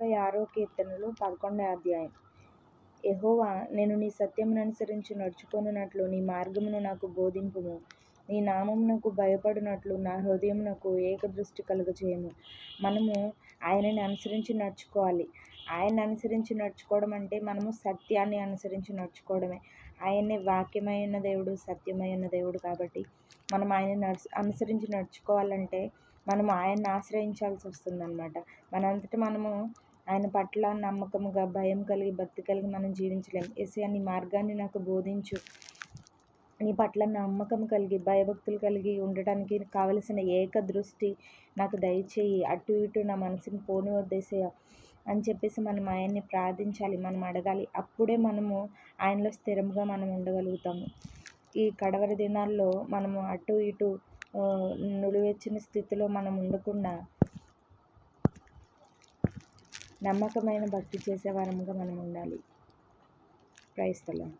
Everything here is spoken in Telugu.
56 కీర్తనలు 11 అధ్యాయం. యెహోవా, నేను నీ సత్యమును అనుసరించి నడుచుకొనున్నట్లు నీ మార్గమును నాకు బోధింపుము. నీ నామమునకు భయపడునట్లు నా హృదయమునకు ఏకదృష్టి కలుగజేయుము. మనము ఆయనని అనుసరించి నడుచుకోవాలి. ఆయన్ని అనుసరించి నడుచుకోవడం అంటే మనము సత్యాన్ని అనుసరించి నడుచుకోవడమే. ఆయనే వాక్యమైన దేవుడు, సత్యమైన దేవుడు. కాబట్టి మనం ఆయనని అనుసరించి నడుచుకోవాలంటే మనము ఆయన్ని ఆశ్రయించాల్సి వస్తుందన్నమాట. మనంతట మనము ఆయన పట్ల నమ్మకముగా, భయం కలిగి, భక్తి కలిగి మనం జీవించలేము. యేసయ్యా, నీ మార్గాన్ని నాకు బోధించు. నీ పట్ల నమ్మకం కలిగి, భయభక్తులు కలిగి ఉండటానికి కావలసిన ఏకదృష్టి నాకు దయచేయి. అటు ఇటు నా మనసుని పోనివద్దు యేసయ్యా అని చెప్పేసి మనం ఆయన్ని ప్రార్థించాలి, మనం అడగాలి. అప్పుడే మనము ఆయనలో స్థిరంగా మనం ఉండగలుగుతాము. ఈ కడవరి దినాల్లో మనము అటు ఇటు నులివెచ్చని స్థితిలో మనం ఉండకుండా నమ్మకమైన భక్తి చేసే వారముగా మనం ఉండాలి. Praise the lord.